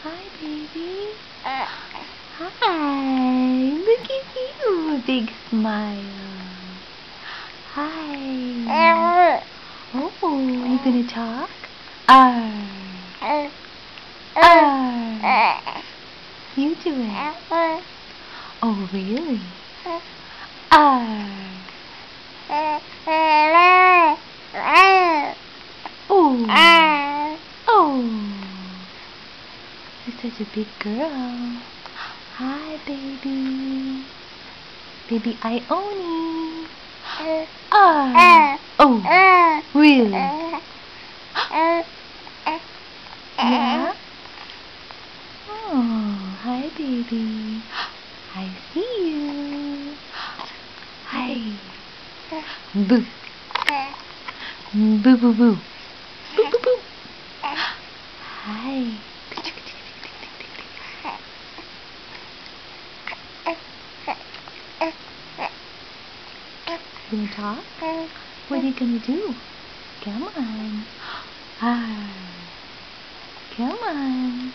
Hi, baby. Hi. Look at you. Big smile. Hi. Oh, you gonna talk? Arr. Arr. You do it. Oh, really? Arr. Oh. Oh. You're such a big girl. Hi, baby. Baby Ione. Ah. Oh. Really? Yeah? Oh, hi, baby. I see you. Hi. Boo. Boo, boo, boo. Boo, boo, boo. Hi. You gonna talk? What are you gonna do? Come on. Ah. Come on.